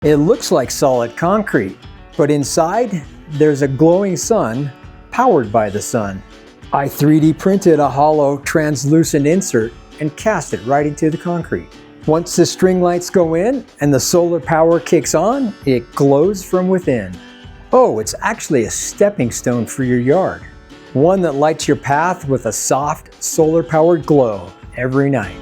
It looks like solid concrete, but inside there's a glowing sun powered by the sun. I 3D printed a hollow translucent insert and cast it right into the concrete. Once the string lights go in and the solar power kicks on, it glows from within. Oh, it's actually a stepping stone for your yard. One that lights your path with a soft, solar-powered glow every night.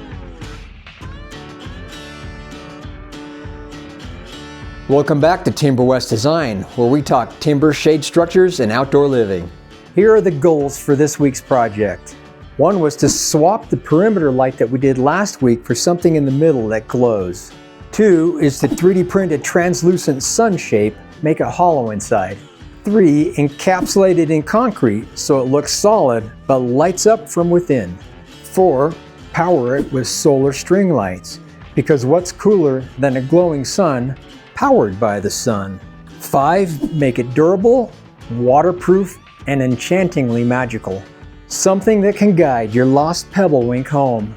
Welcome back to Timber West Design, where we talk timber, shade structures, and outdoor living. Here are the goals for this week's project. One was to swap the perimeter light that we did last week for something in the middle that glows. 2 is to 3D print a translucent sun shape, make it hollow inside. 3, encapsulate it in concrete so it looks solid but lights up from within. 4, power it with solar string lights, because what's cooler than a glowing sun powered by the sun? 5, make it durable, waterproof, and enchantingly magical. Something that can guide your lost pebble wink home.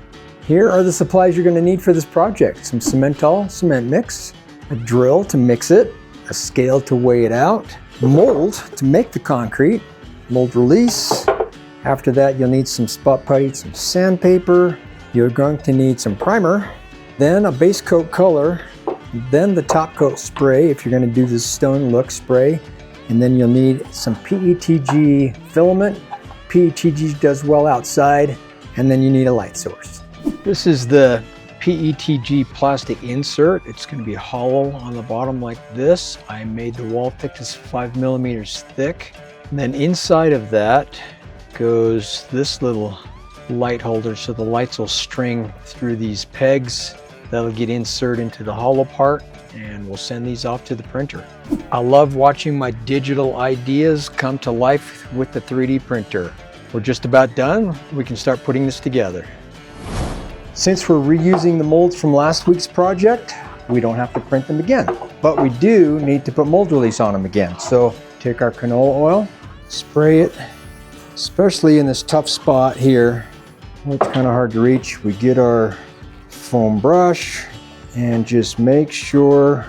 Here are the supplies you're going to need for this project. Some Cementol cement mix, a drill to mix it, a scale to weigh it out, mold to make the concrete, mold release. After that, you'll need some spot putty, some sandpaper. You're going to need some primer, then a base coat color, then the top coat spray if you're going to do this stone look spray, and then you'll need some PETG filament. PETG does well outside, and then you need a light source. This is the PETG plastic insert. It's going to be hollow on the bottom like this. I made the wall thickness 5 millimeters thick. And then inside of that goes this little light holder, so the lights will string through these pegs. That'll get inserted into the hollow part, and we'll send these off to the printer. I love watching my digital ideas come to life with the 3D printer. We're just about done. We can start putting this together. Since we're reusing the molds from last week's project, we don't have to print them again, but we do need to put mold release on them again. So take our canola oil, spray it, especially in this tough spot here. It's kind of hard to reach. We get our foam brush and just make sure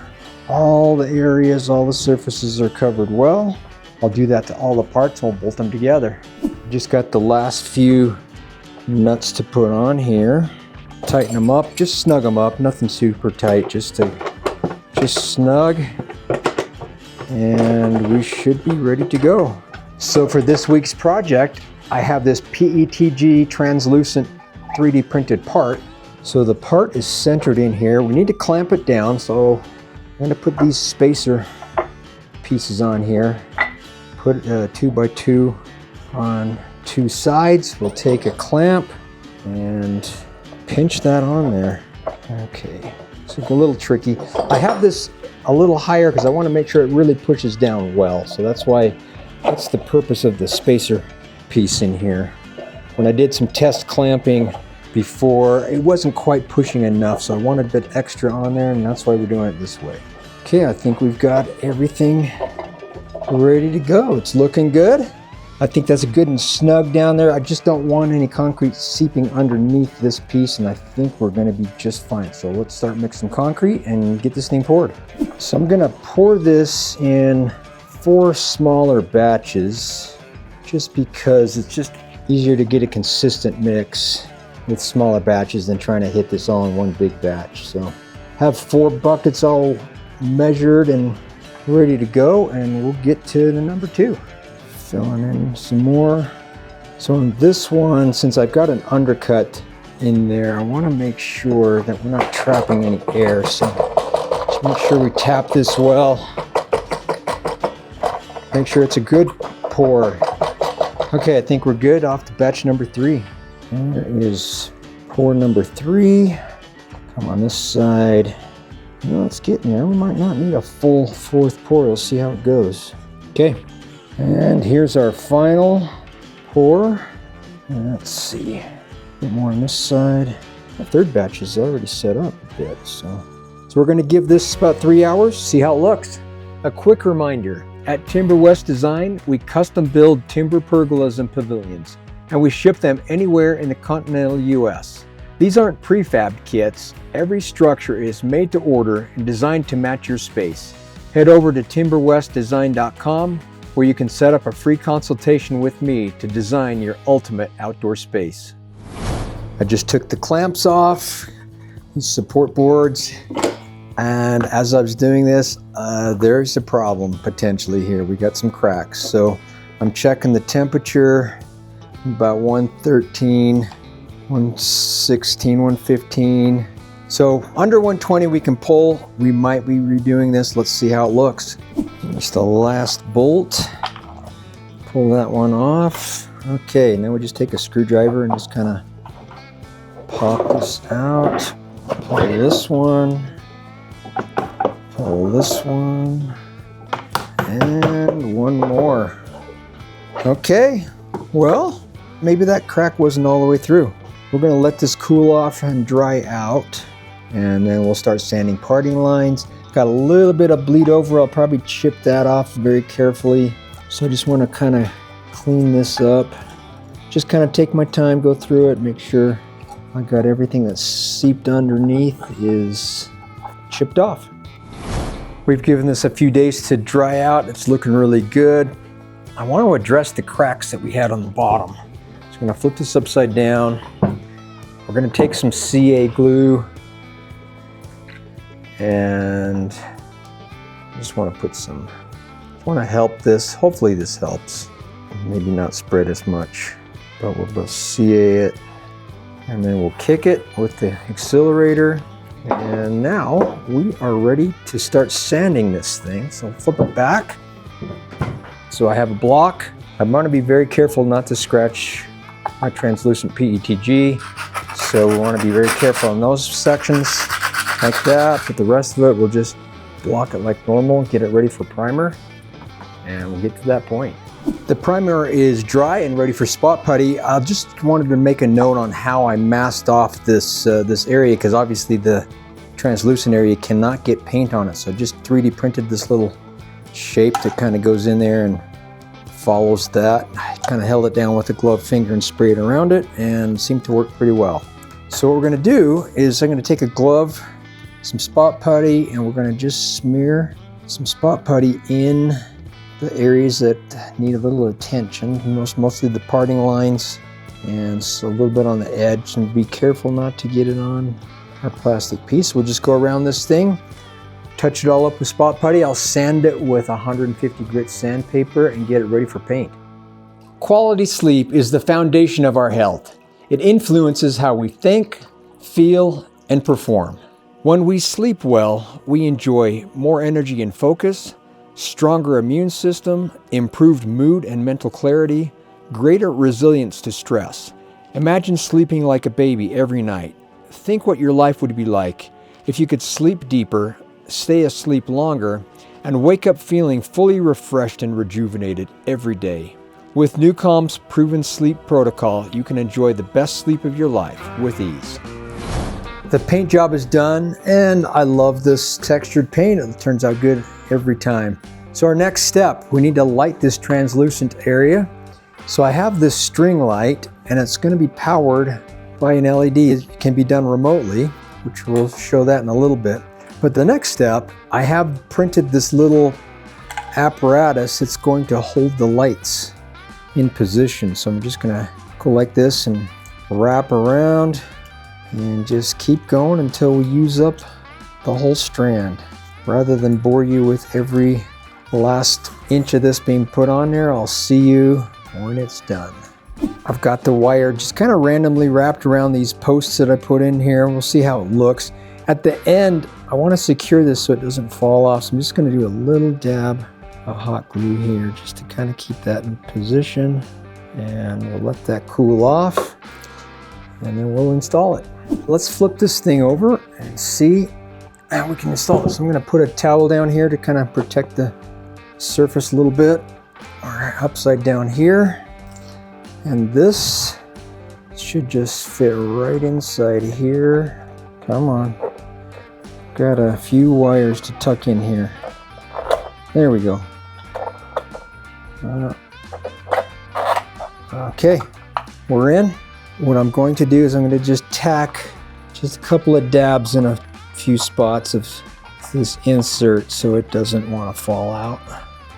all the areas, all the surfaces are covered well. I'll do that to all the parts and we'll bolt them together. Just got the last few nuts to put on here. Tighten them up, just snug them up, nothing super tight, just snug, and we should be ready to go. So for this week's project, I have this PETG translucent 3D printed part. So the part is centered in here. We need to clamp it down, so I'm going to put these spacer pieces on here. Put 2x2 on 2 sides. We'll take a clamp and pinch that on there. Okay, so it's a little tricky. I have this a little higher because I want to make sure it really pushes down well. So that's the purpose of the spacer piece in here. When I did some test clamping before, it wasn't quite pushing enough, so I wanted a bit extra on there, and that's why we're doing it this way. Okay, I think we've got everything ready to go. It's looking good. I think that's good and snug down there. I just don't want any concrete seeping underneath this piece, and I think we're going to be just fine. So let's start mixing concrete and get this thing poured. So I'm going to pour this in 4 smaller batches, just because it's just easier to get a consistent mix with smaller batches than trying to hit this all in one big batch. So have 4 buckets all measured and ready to go, and we'll get to the number 2. Filling in some more. So on this one, since I've got an undercut in there, I want to make sure that we're not trapping any air. So just make sure we tap this well. Make sure it's a good pour. Okay, I think we're good off to batch number 3. There is pour number 3. Come on this side. No, it's getting there. We might not need a full 4th pour. We'll see how it goes. Okay. And here's our final pour. And let's see, a bit more on this side. The 3rd batch is already set up a bit, so we're going to give this about 3 hours, see how it looks. A quick reminder, at Timber West Design, we custom build timber pergolas and pavilions, and we ship them anywhere in the continental US. These aren't prefabbed kits. Every structure is made to order and designed to match your space. Head over to timberwestdesign.com where you can set up a free consultation with me to design your ultimate outdoor space. I just took the clamps off, these support boards, and as I was doing this, there's a problem potentially here. We got some cracks. So I'm checking the temperature, about 113, 116, 115. So under 120 we can pull. We might be redoing this. Let's see how it looks. Here's the last bolt. Pull that one off. Okay, now we just take a screwdriver and just kind of pop this out. Pull this one. Pull this one. And one more. Okay, well, maybe that crack wasn't all the way through. We're going to let this cool off and dry out, and then we'll start sanding parting lines. Got a little bit of bleed over. I'll probably chip that off very carefully. So I just want to kind of clean this up. Just kind of take my time, go through it, make sure I got everything that's seeped underneath is chipped off. We've given this a few days to dry out. It's looking really good. I want to address the cracks that we had on the bottom. So I'm going to flip this upside down. We're going to take some CA glue and I just want to put some, I want to help this. Hopefully this helps. Maybe not spread as much, but we'll CA it and then we'll kick it with the accelerator. And now we are ready to start sanding this thing. So flip it back. So I have a block. I'm going to be very careful not to scratch my translucent PETG. So we want to be very careful on those sections like that. But the rest of it, we'll just block it like normal, get it ready for primer, and we'll get to that point. The primer is dry and ready for spot putty. I just wanted to make a note on how I masked off this area, because obviously the translucent area cannot get paint on it. So I just 3D printed this little shape that kind of goes in there and follows that. I kind of held it down with a gloved finger and sprayed around it, and seemed to work pretty well. So what we're going to do is I'm going to take a glove, some spot putty, and we're going to just smear some spot putty in the areas that need a little attention, mostly the parting lines, and so a little bit on the edge, and be careful not to get it on our plastic piece. We'll just go around this thing, touch it all up with spot putty. I'll sand it with 150 grit sandpaper and get it ready for paint. Quality sleep is the foundation of our health. It influences how we think, feel, and perform. When we sleep well, we enjoy more energy and focus, stronger immune system, improved mood and mental clarity, greater resilience to stress. Imagine sleeping like a baby every night. Think what your life would be like if you could sleep deeper, stay asleep longer, and wake up feeling fully refreshed and rejuvenated every day. With Newcom's proven sleep protocol, you can enjoy the best sleep of your life with ease. The paint job is done, and I love this textured paint. It turns out good every time. So our next step, we need to light this translucent area. So I have this string light, and it's going to be powered by an LED. It can be done remotely, which we'll show that in a little bit. But the next step, I have printed this little apparatus that's going to hold the lights in position. So I'm just going to go like this and wrap around and just keep going until we use up the whole strand. Rather than bore you with every last inch of this being put on there, I'll see you when it's done. I've got the wire just kind of randomly wrapped around these posts that I put in here. We'll see how it looks. At the end, I want to secure this so it doesn't fall off. So I'm just going to do a little dab of hot glue here just to kind of keep that in position. And we'll let that cool off, and then we'll install it. Let's flip this thing over and see how we can install it. So I'm going to put a towel down here to kind of protect the surface a little bit, or upside down here. And this should just fit right inside here. Come on. Got a few wires to tuck in here. There we go. Okay, we're in. What I'm going to do is I'm going to just tack Just a couple of dabs in a few spots of this insert so it doesn't want to fall out.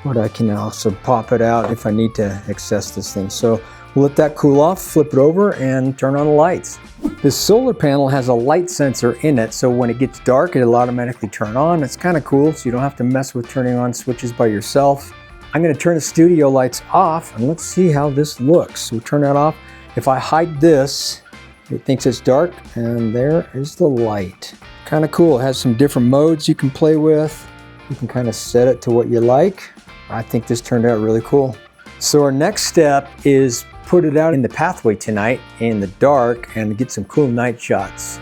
But I can also pop it out if I need to access this thing. So we'll let that cool off, flip it over, and turn on the lights. This solar panel has a light sensor in it, so when it gets dark, it'll automatically turn on. It's kind of cool, so you don't have to mess with turning on switches by yourself. I'm going to turn the studio lights off, and let's see how this looks. So we turn that off. If I hide this, it thinks it's dark, and there is the light. Kind of cool. It has some different modes you can play with. You can kind of set it to what you like. I think this turned out really cool. So our next step is put it out in the pathway tonight in the dark and get some cool night shots.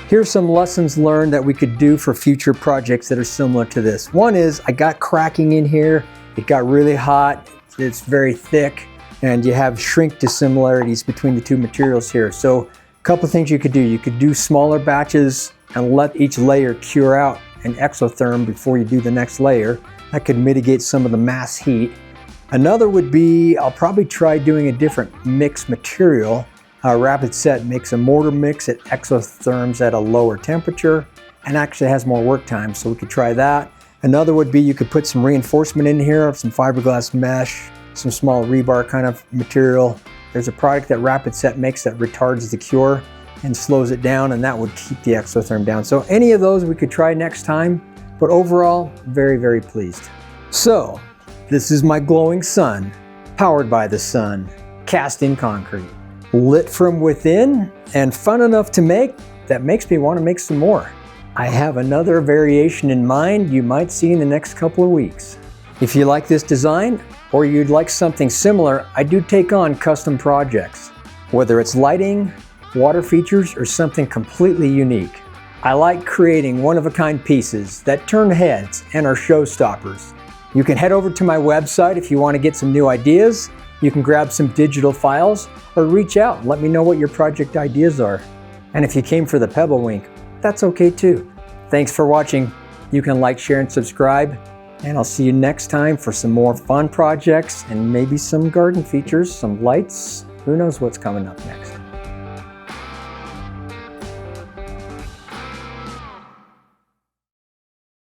Here's some lessons learned that we could do for future projects that are similar to this. One is I got cracking in here. It got really hot. It's very thick, and you have shrink dissimilarities between the two materials here. So a couple things you could do. You could do smaller batches and let each layer cure out and exotherm before you do the next layer. That could mitigate some of the mass heat. Another would be, I'll probably try doing a different mix material. Rapid Set makes a mortar mix. It exotherms at a lower temperature and actually has more work time, so we could try that. Another would be you could put some reinforcement in here, some fiberglass mesh, some small rebar kind of material. There's a product that Rapid Set makes that retards the cure and slows it down, and that would keep the exotherm down. So any of those we could try next time, but overall, very, very pleased. So this is my glowing sun, powered by the sun, cast in concrete, lit from within, and fun enough to make that makes me want to make some more. I have another variation in mind you might see in the next couple of weeks. If you like this design, or you'd like something similar, I do take on custom projects, whether it's lighting, water features, or something completely unique. I like creating one-of-a-kind pieces that turn heads and are showstoppers. You can head over to my website if you want to get some new ideas. You can grab some digital files or reach out and let me know what your project ideas are. And if you came for the Pebble Wink, that's okay too. Thanks for watching. You can like, share, and subscribe. And I'll see you next time for some more fun projects and maybe some garden features, some lights. Who knows what's coming up next.